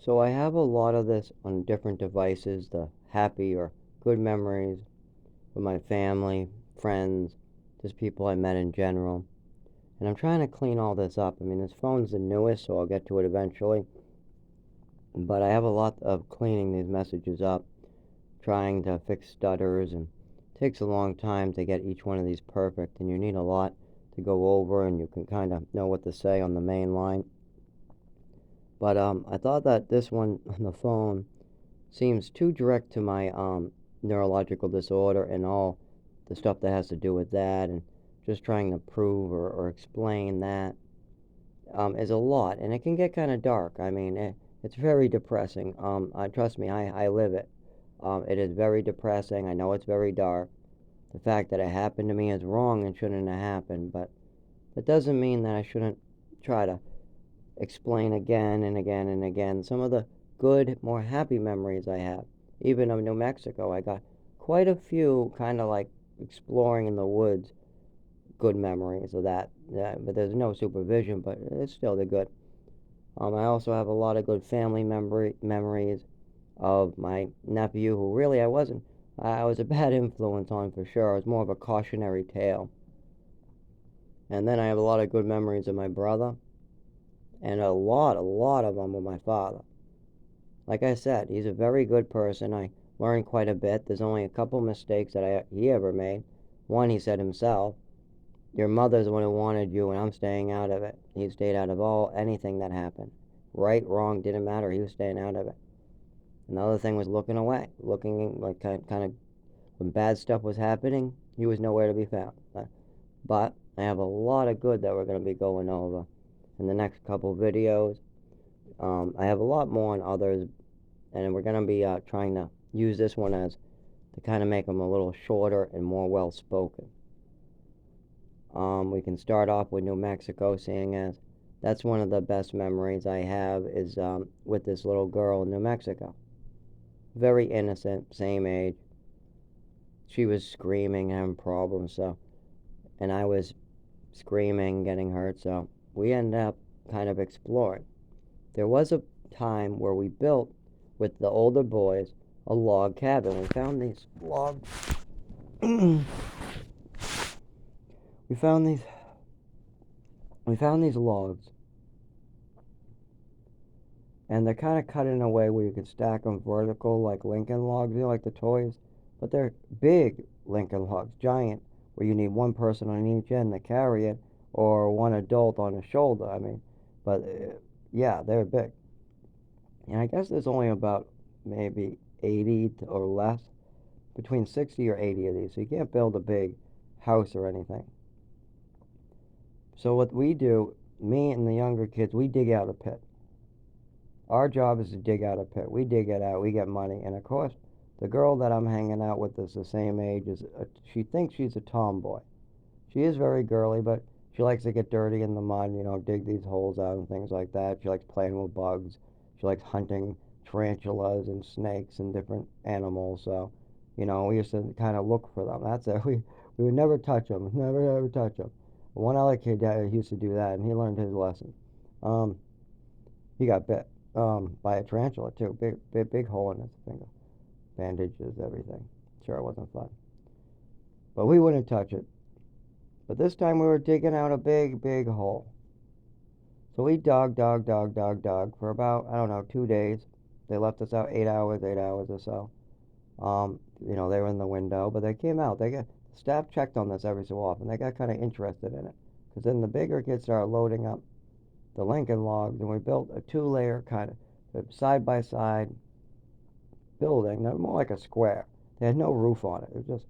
So I have a lot of this on different devices, the happy or good memories with my family, friends, just people I met in general. And I'm trying to clean all this up. I mean, this phone's the newest, so I'll get to it eventually. But I have a lot of cleaning these messages up, trying to fix stutters, and it takes a long time to get each one of these perfect. And you need a lot to go over, and you can kind of know what to say on the main line. But I thought that this one on the phone seems too direct to my neurological disorder and all the stuff that has to do with that, and just trying to prove or explain that is a lot, and it can get kind of dark. I mean, it's very depressing. Trust me, I live it. It is very depressing. I know it's very dark. The fact that it happened to me is wrong and shouldn't have happened, but that doesn't mean that I shouldn't try to explain again and again and again some of the good, more happy memories I have. Even of New Mexico, I got quite a few kind of like exploring in the woods, good memories of that. Yeah, but there's no supervision, but it's still the good. I also have a lot of good family memories of my nephew, who really I was a bad influence on for sure. I was more of a cautionary tale. And then I have a lot of good memories of my brother, and a lot of them with my father. Like I said, he's a very good person. I learned quite a bit. There's only a couple mistakes that he ever made. One, he said himself, "Your mother's the one who wanted you, and I'm staying out of it." He stayed out of anything that happened. Right, wrong, didn't matter. He was staying out of it. Another thing was looking away, looking like kind of when bad stuff was happening, he was nowhere to be found. But I have a lot of good that we're going to be going over in the next couple videos. I have a lot more on others, and we're going to be trying to use this one as to kind of make them a little shorter and more well spoken. We can start off with New Mexico, seeing as that's one of the best memories I have is with this little girl in New Mexico. Very innocent, same age. She was screaming, having problems, so, and I was screaming, getting hurt, so we ended up kind of exploring. There was a time where we built with the older boys a log cabin. We found these logs. we found these. We found these logs, and they're kind of cut in a way where you can stack them vertical, like Lincoln logs, like the toys. But they're big Lincoln logs, giant, where you need one person on each end to carry it, or one adult on a shoulder. I mean, but yeah, they're big. And I guess there's only about maybe 80 or less, between 60 or 80 of these. So you can't build a big house or anything. So what we do, me and the younger kids, we dig out a pit. Our job is to dig out a pit. We dig it out. We get money. And of course, the girl that I'm hanging out with is the same age as she thinks she's a tomboy. She is very girly, but she likes to get dirty in the mud, dig these holes out and things like that. She likes playing with bugs. She likes hunting tarantulas and snakes and different animals. So, we used to kind of look for them. That's it. We would never touch them. Never ever touch them. One other kid used to do that, and he learned his lesson. Um, he got bit by a tarantula too. Big hole in his finger. Bandages, everything. Sure, it wasn't fun. But we wouldn't touch it. But this time we were digging out a big hole. So we dug for about, I don't know, 2 days. They left us out 8 hours or so. They were in the window, but they came out. The staff checked on this every so often. They got kind of interested in it. Because then the bigger kids started loading up the Lincoln logs, and we built a two-layer kind of side by side building. They're more like a square. They had no roof on it. It was just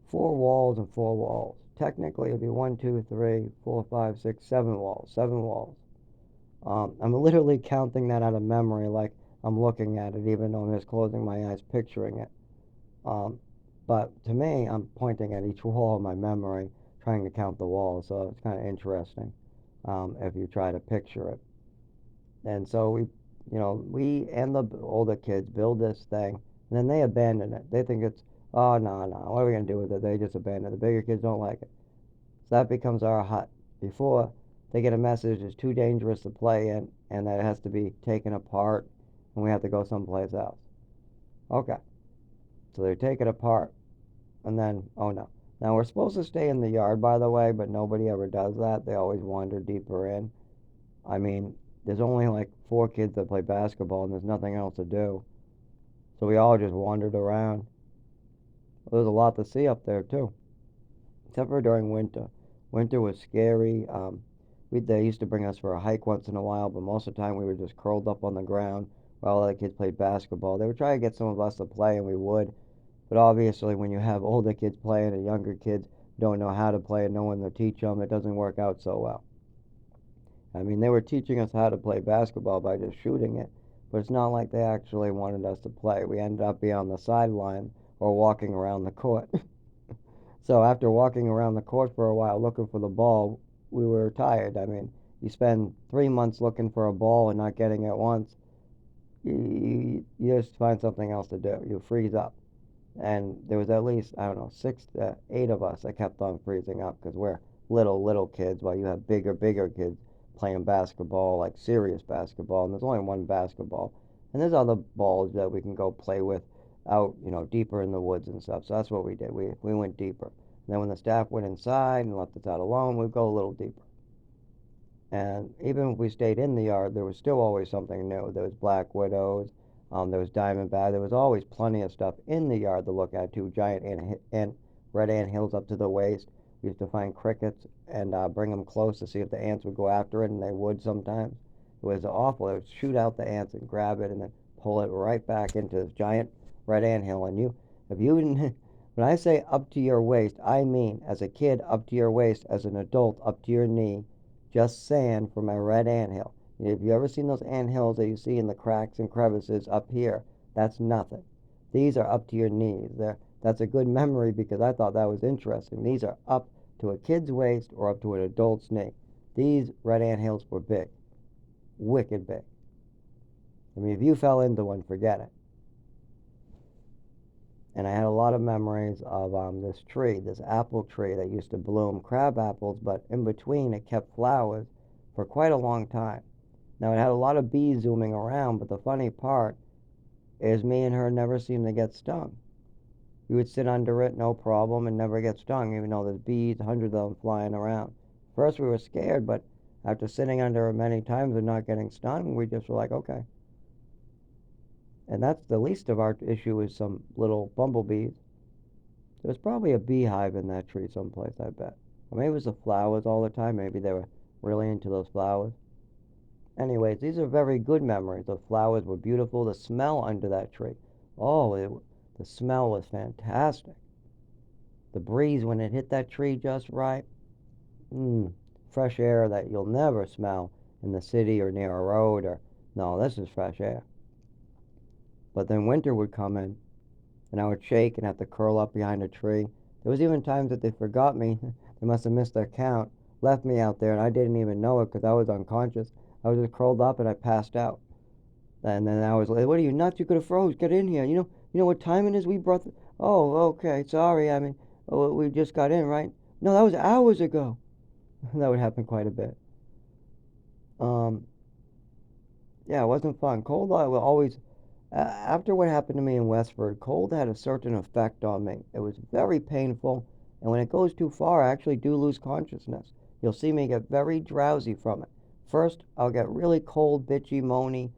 four walls and four walls. Technically, it'd be 1, 2, 3, 4, 5, 6, 7 walls. 7 walls. I'm literally counting that out of memory, like I'm looking at it, even though I'm just closing my eyes, picturing it. Um, but to me, I'm pointing at each wall in my memory, trying to count the walls. So it's kind of interesting if you try to picture it. And so we and the older kids build this thing, and then they abandon it. They think it's, oh, no, no, what are we going to do with it? They just abandon it. The bigger kids don't like it. So that becomes our hut. Before they get a message it's too dangerous to play in, and that it has to be taken apart and we have to go someplace else. Okay, so they take it apart, and then, oh no. Now we're supposed to stay in the yard, by the way, but nobody ever does that. They always wander deeper in. I mean, there's only like 4 kids that play basketball, and there's nothing else to do. So we all just wandered around. There's a lot to see up there, too, except for during winter. Winter was scary. They used to bring us for a hike once in a while, but most of the time we were just curled up on the ground while other kids played basketball. They would try to get some of us to play, and we would. But obviously, when you have older kids playing and younger kids don't know how to play and no one to teach them, it doesn't work out so well. I mean, they were teaching us how to play basketball by just shooting it, but it's not like they actually wanted us to play. We ended up being on the sideline or walking around the court. So after walking around the court for a while looking for the ball, we were tired. I mean, you spend 3 months looking for a ball and not getting it once, you just find something else to do. You freeze up. And there was at least, I don't know, 6 to 8 of us that kept on freezing up because we're little kids while you have bigger kids playing basketball, like serious basketball. And there's only one basketball. And there's other balls that we can go play with out, deeper in the woods and stuff. So that's what we did. We went deeper. And then when the staff went inside and left us out alone, we'd go a little deeper. And even if we stayed in the yard, there was still always something new. There was black widows, there was diamondback. There was always plenty of stuff in the yard to look at too. Giant red ant hills up to the waist. We used to find crickets and bring them close to see if the ants would go after it, and they would sometimes. It was awful. They would shoot out the ants and grab it and then pull it right back into this giant red ant hill. And if you when I say up to your waist, I mean as a kid up to your waist, as an adult up to your knee, just sand from a red anthill. If you ever seen those ant hills that you see in the cracks and crevices up here, that's nothing. These are up to your knees. That's a good memory because I thought that was interesting. These are up to a kid's waist or up to an adult's knee. These red ant hills were big, wicked big. I mean, if you fell into one, forget it. And I had a lot of memories of this tree, this apple tree that used to bloom crab apples, but in between it kept flowers for quite a long time. Now it had a lot of bees zooming around, but the funny part is me and her never seemed to get stung. We would sit under it, no problem, and never get stung, even though there's bees, hundreds of them flying around. First we were scared, but after sitting under it many times and not getting stung, we just were like, okay. And that's the least of our issue is some little bumblebees. There's probably a beehive in that tree someplace, I bet. Or maybe it was the flowers all the time. Maybe they were really into those flowers. Anyways, these are very good memories. The flowers were beautiful. The smell under that tree. The smell was fantastic. The breeze when it hit that tree just right. Fresh air that you'll never smell in the city or near a road or, no, this is fresh air. But then winter would come in, and I would shake and have to curl up behind a tree. There was even times that they forgot me. They must have missed their count, left me out there, and I didn't even know it because I was unconscious. I was just curled up and I passed out. And then I was like, "What are you nuts? You could have froze. Get in here. You know what time it is? We brought. Oh, okay. Sorry. I mean, we just got in, right? No, that was hours ago." That would happen quite a bit. Um, yeah, it wasn't fun. Cold will always after what happened to me in Westford, cold had a certain effect on me. It was very painful, and when it goes too far, I actually do lose consciousness. You'll see me get very drowsy from it. First, I'll get really cold, bitchy, moany,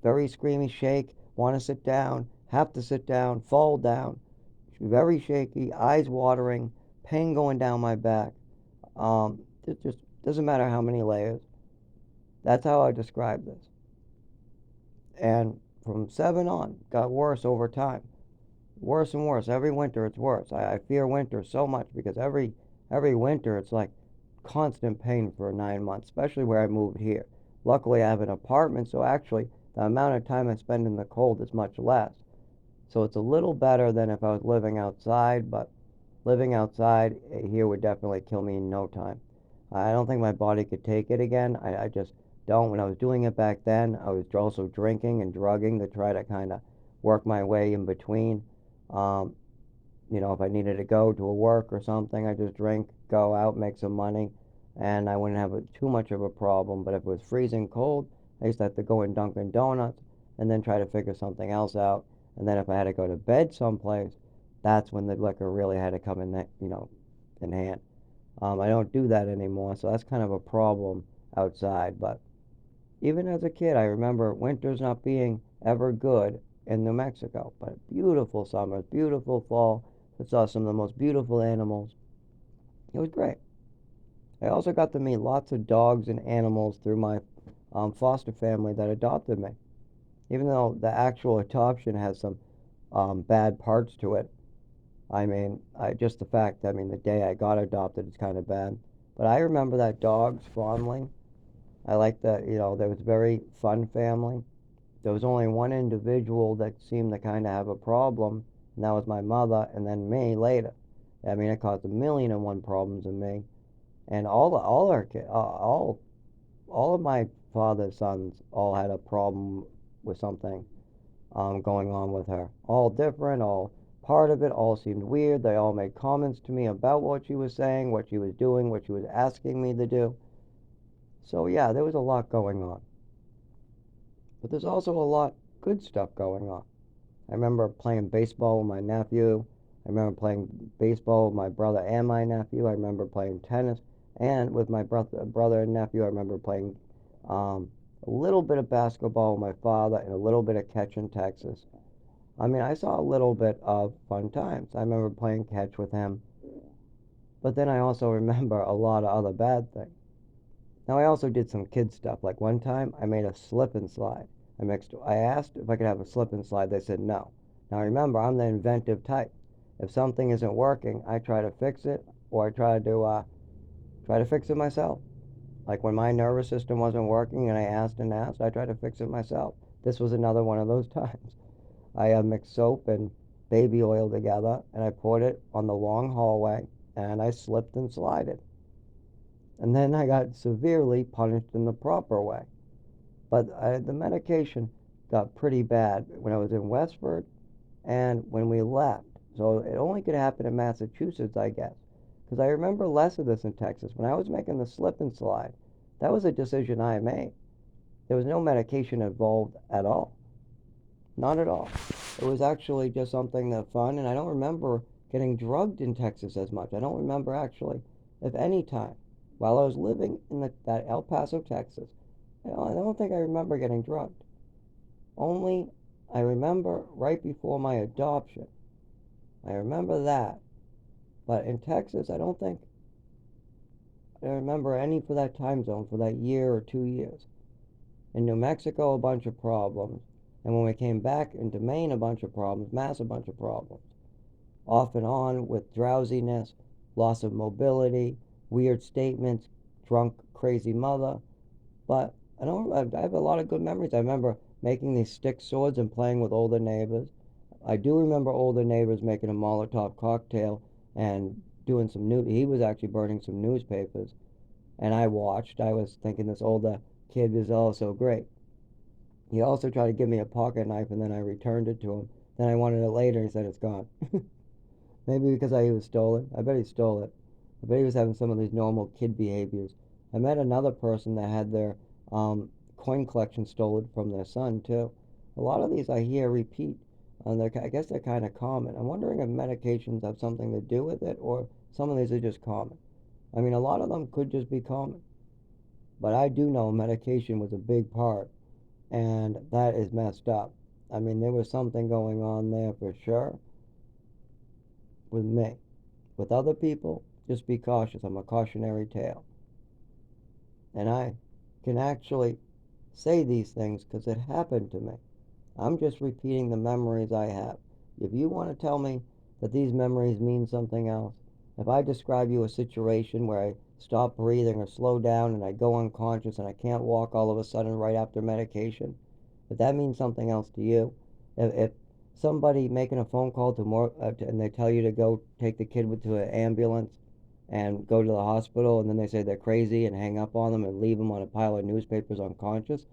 very screamy, shake, want to sit down, have to sit down, fall down, very shaky, eyes watering, pain going down my back. It just doesn't matter how many layers. That's how I describe this. And from 7 on, got worse over time. Worse and worse. Every winter it's worse. I fear winter so much because every winter it's like constant pain for 9 months, especially where I moved here. Luckily I have an apartment, so actually the amount of time I spend in the cold is much less. So it's a little better than if I was living outside, but living outside here would definitely kill me in no time. I don't think my body could take it again. I just don't. When I was doing it back then, I was also drinking and drugging to try to kind of work my way in between. Um, if I needed to go to a work or something, I just drink, go out, make some money, and I wouldn't have too much of a problem. But if it was freezing cold, I used to have to go in Dunkin' Donuts and then try to figure something else out. And then if I had to go to bed someplace, that's when the liquor really had to come in, in hand. I don't do that anymore, so that's kind of a problem outside. But even as a kid, I remember winters not being ever good in New Mexico, but beautiful summers, beautiful fall. I saw some of the most beautiful animals. It was great. I also got to meet lots of dogs and animals through my foster family that adopted me. Even though the actual adoption has some bad parts to it. I mean, just the fact, I mean, the day I got adopted is kind of bad. But I remember that dogs fondly. I like that, there was a very fun family. There was only one individual that seemed to kind of have a problem, and that was my mother, and then me later. I mean, it caused a million and one problems in me. And all our kids, all of my father's sons all had a problem with something going on with her. All different, all part of it, all seemed weird. They all made comments to me about what she was saying, what she was doing, what she was asking me to do. So yeah, there was a lot going on. But there's also a lot good stuff going on. I remember playing baseball with my nephew. I remember playing baseball with my brother and my nephew. I remember playing tennis. And with my brother and nephew, I remember playing a little bit of basketball with my father and a little bit of catch in Texas. I mean, I saw a little bit of fun times. I remember playing catch with him. But then I also remember a lot of other bad things. Now, I also did some kid stuff. Like one time, I made a slip and slide. I asked if I could have a slip and slide. They said no. Now, remember, I'm the inventive type. If something isn't working, I try to fix it, or I try to fix it myself. Like when my nervous system wasn't working and I asked and asked, I tried to fix it myself. This was another one of those times. I mixed soap and baby oil together and I poured it on the long hallway and I slipped and slided. And then I got severely punished in the proper way. But the medication got pretty bad when I was in Westford and when we left. So it only could happen in Massachusetts, I guess. Because I remember less of this in Texas. When I was making the slip and slide, that was a decision I made. There was no medication involved at all. Not at all. It was actually just something that fun, and I don't remember getting drugged in Texas as much. I don't remember actually, if any time, while I was living in that El Paso, Texas. I don't think I remember getting drugged. Only I remember right before my adoption. I remember that. But in Texas, I don't think I remember any for that time zone for that year or 2 years. In New Mexico, a bunch of problems. And when we came back into Maine, a bunch of problems, massive bunch of problems. Off and on with drowsiness, loss of mobility, weird statements, drunk, crazy mother. But I have a lot of good memories. I remember making these stick swords and playing with older neighbors. I do remember older neighbors making a Molotov cocktail and doing he was actually burning some newspapers. And I watched. I was thinking this older kid is also great. He also tried to give me a pocket knife and then I returned it to him. Then I wanted it later and he said it's gone. Maybe because he was stolen. I bet he stole it. I bet he was having some of these normal kid behaviors. I met another person that had their coin collection stolen from their son too. A lot of these I hear repeat. I guess they're kind of common. I'm wondering if medications have something to do with it or some of these are just common. I mean, a lot of them could just be common. But I do know medication was a big part, and that is messed up. I mean, there was something going on there for sure with me. With other people, just be cautious. I'm a cautionary tale. And I can actually say these things because it happened to me. I'm just repeating the memories I have. If you want to tell me that these memories mean something else, if I describe you a situation where I stop breathing or slow down and I go unconscious and I can't walk all of a sudden right after medication, if that means something else to you, if somebody making a phone call and they tell you to go take the kid to an ambulance and go to the hospital and then they say they're crazy and hang up on them and leave them on a pile of newspapers unconscious,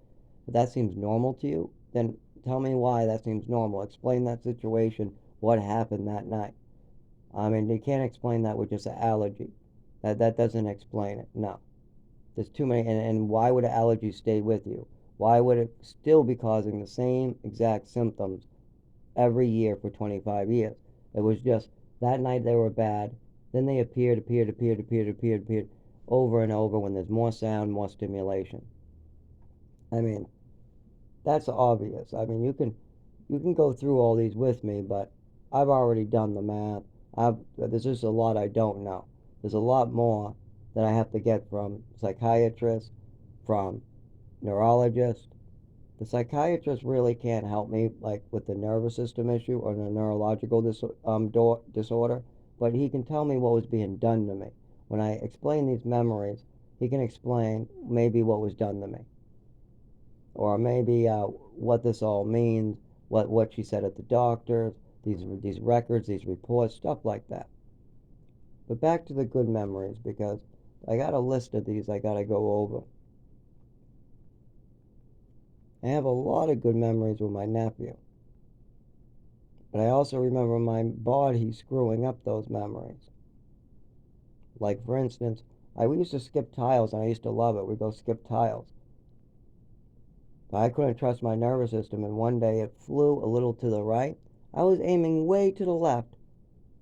if that seems normal to you, then tell me why that seems normal. Explain that situation, what happened that night. I mean, you can't explain that with just an allergy. That doesn't explain it. No. There's too many. And why would an allergy stay with you? Why would it still be causing the same exact symptoms every year for 25 years? It was just that night they were bad, then they appeared over and over when there's more sound, more stimulation. I mean, that's obvious. I mean, you can go through all these with me, but I've already done the math. There's just a lot I don't know. There's a lot more that I have to get from psychiatrists, from neurologists. The psychiatrist really can't help me, like with the nervous system issue or the neurological disorder, but he can tell me what was being done to me. When I explain these memories, he can explain maybe what was done to me, or maybe what this all means, what she said at the doctor, these records, these reports, stuff like that. But back to the good memories, because I got a list of these I got to go over. I have a lot of good memories with my nephew, but I also remember my body screwing up those memories. Like, for instance, we used to skip tiles, and I used to love it. We'd go skip tiles. But I couldn't trust my nervous system, and one day it flew a little to the right. I was aiming way to the left,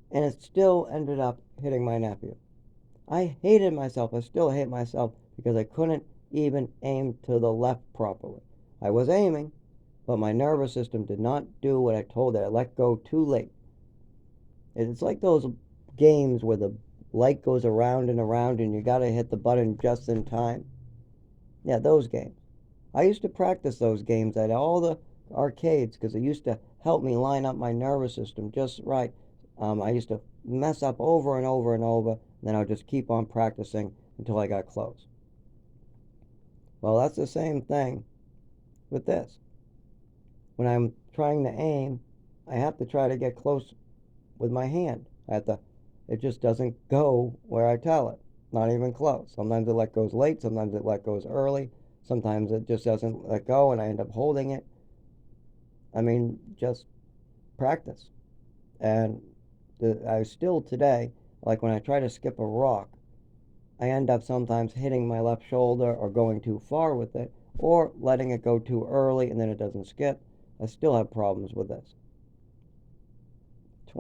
and it still ended up hitting my nephew. I hated myself. I still hate myself because I couldn't even aim to the left properly. I was aiming, but my nervous system did not do what I told it. I let go too late. It's like those games where the light goes around and you gotta hit the button just in time. Yeah, those games. I used to practice those games at all the arcades because it used to help me line up my nervous system just right. I used to mess up over and over and over, and then I would just keep on practicing until I got close. Well, that's the same thing with this. When I'm trying to aim, I have to try to get close with my hand. It just doesn't go where I tell it. Not even close. Sometimes it let goes late, sometimes it let goes early, sometimes it just doesn't let go and I end up holding it. I mean, just practice. And I still today, like when I try to skip a rock, I end up sometimes hitting my left shoulder or going too far with it, or letting it go too early and then it doesn't skip. I still have problems with this.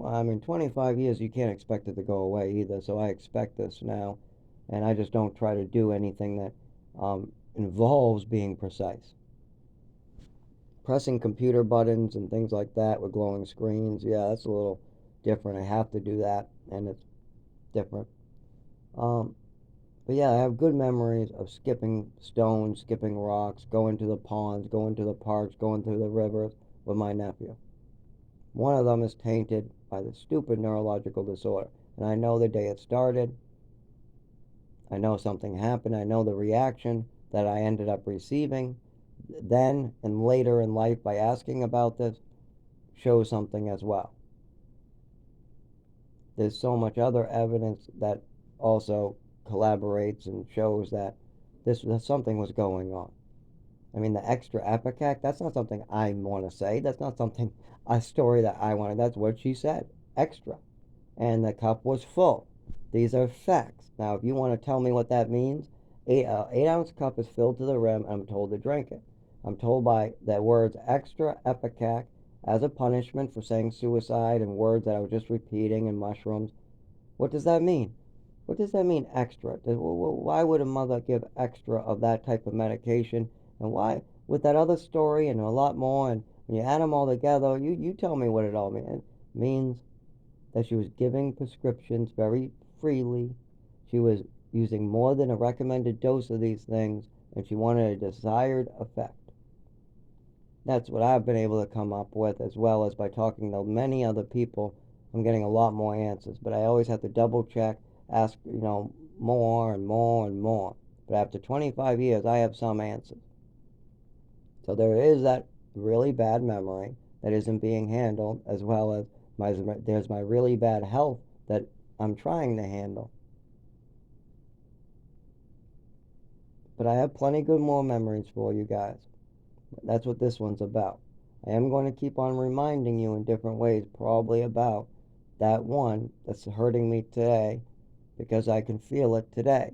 I mean, 25 years, you can't expect it to go away either, so I expect this now, and I just don't try to do anything that involves being precise. Pressing computer buttons and things like that with glowing screens, yeah, that's a little different. I have to do that, and it's different. Um, but yeah, I have good memories of skipping stones, skipping rocks, going to the ponds, going to the parks, going to the rivers with my nephew. One of them is tainted by the stupid neurological disorder. And I know the day it started. I know something happened. I know the reaction that I ended up receiving then and later in life by asking about this shows something as well. There's so much other evidence that also collaborates and shows that something was going on. I mean, the extra epicac, that's not something I want to say. That's not a story that I wanted. That's what she said. Extra. And the cup was full. These are facts. Now, if you want to tell me what that means, 8 ounce cup is filled to the rim, and I'm told to drink it. I'm told by the words extra epicac as a punishment for saying suicide and words that I was just repeating and mushrooms. What does that mean? What does that mean, extra? Why would a mother give extra of that type of medication? And why, with that other story and a lot more, and when you add them all together, you tell me what it all means. It means that she was giving prescriptions very freely. She was using more than a recommended dose of these things, and she wanted a desired effect. That's what I've been able to come up with, as well as by talking to many other people. I'm getting a lot more answers, but I always have to double check, ask, more and more and more. But after 25 years, I have some answers. So there is that really bad memory that isn't being handled, as well as there's my really bad health that I'm trying to handle. But I have plenty good more memories for you guys. That's what this one's about. I am going to keep on reminding you in different ways, probably about that one that's hurting me today, because I can feel it today.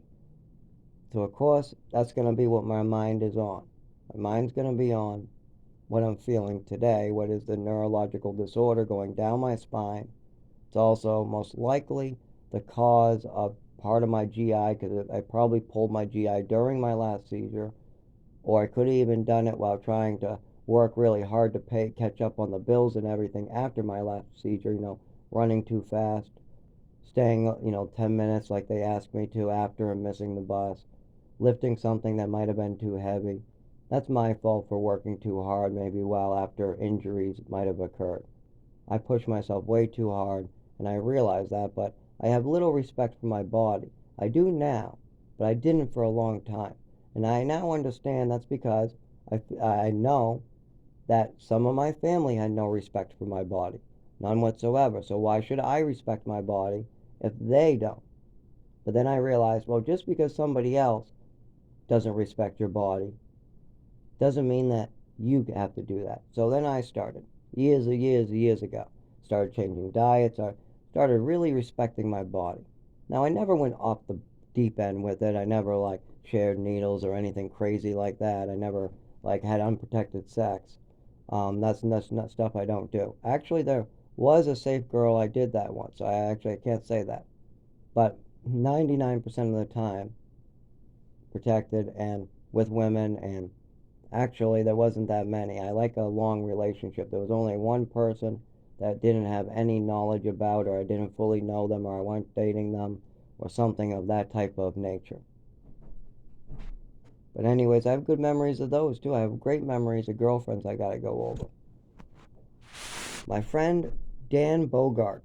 So, of course, that's going to be what my mind is on. My mind's going to be on what I'm feeling today, what is the neurological disorder going down my spine. It's also most likely the cause of part of my GI, because I probably pulled my GI during my last seizure, or I could have even done it while trying to work really hard to catch up on the bills and everything after my last seizure, running too fast, staying, 10 minutes like they asked me to after and missing the bus, lifting something that might have been too heavy. That's my fault for working too hard, maybe while after injuries might have occurred. I push myself way too hard, and I realize that, but I have little respect for my body. I do now, but I didn't for a long time. And I now understand that's because I know that some of my family had no respect for my body. None whatsoever. So why should I respect my body if they don't? But then I realized, well, just because somebody else doesn't respect your body doesn't mean that you have to do that. So then I started, years ago, started changing diets. I started really respecting my body. Now, I never went off the deep end with it. I never, shared needles or anything crazy like that. I never, had unprotected sex. That's not stuff I don't do. Actually, there was a safe girl I did that once. So I can't say that. But 99% of the time, protected and with women, and actually there wasn't that many. I like a long relationship. There was only one person that didn't have any knowledge about, or I didn't fully know them, or I wasn't dating them, or something of that type of nature. But anyways, I have good memories of those too. I have great memories of girlfriends I gotta go over. My friend Dan Bogart,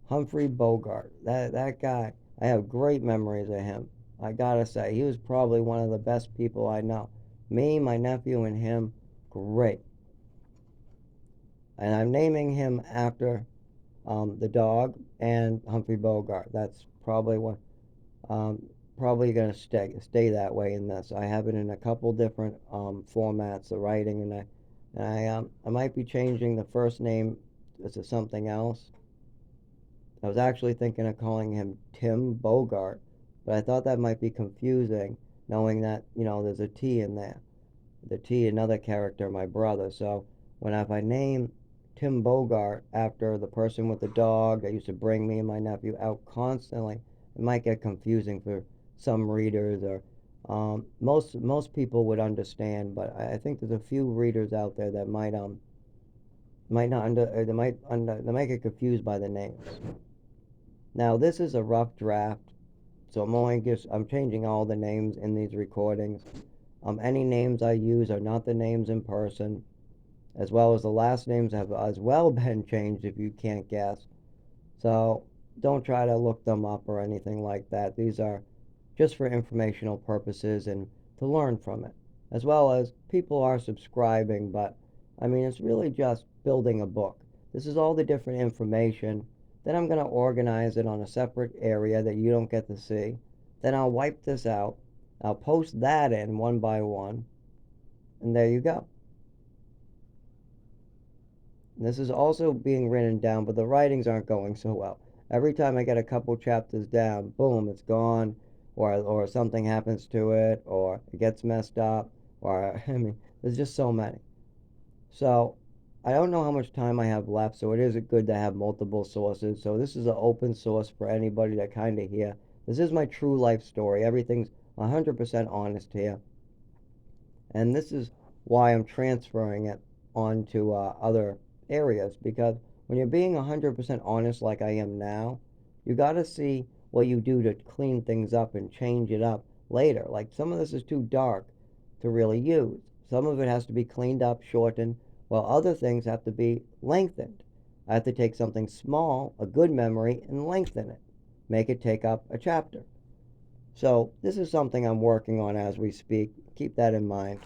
Humphrey Bogart, that guy, I have great memories of him. I gotta say, he was probably one of the best people I know. Me, my nephew, and him, great. And I'm naming him after the dog and Humphrey Bogart. That's um, probably going to stay that way in this. I have it in a couple different formats, the writing, I might be changing the first name to something else. I was actually thinking of calling him Tim Bogart, but I thought that might be confusing, knowing that there's a T in there. The T, another character, my brother. So if I name Tim Bogart after the person with the dog that used to bring me and my nephew out constantly, it might get confusing for some readers, or most people would understand, but I think there's a few readers out there that might not they might get confused by the names. Now this is a rough draft, so I'm changing all the names in these recordings. Any names I use are not the names in person, as well as the last names have as well been changed if you can't guess. So don't try to look them up or anything like that. These are just for informational purposes and to learn from it. As well as people are subscribing, but I mean, it's really just building a book. This is all the different information. Then I'm going to organize it on a separate area that you don't get to see. Then I'll wipe this out. I'll post that in one by one. And there you go. And this is also being written down, but the writings aren't going so well. Every time I get a couple chapters down, boom, it's gone, or something happens to it, or it gets messed up, or I mean, there's just so many. So I don't know how much time I have left, so it is good to have multiple sources. So this is an open source for anybody to kind of hear. This is my true life story. Everything's 100% honest here. And this is why I'm transferring it onto other areas, because when you're being 100% honest like I am now, you got to see what you do to clean things up and change it up later. Like some of this is too dark to really use. Some of it has to be cleaned up, shortened, while other things have to be lengthened. I have to take something small, a good memory, and lengthen it, make it take up a chapter. So this is something I'm working on as we speak. Keep that in mind.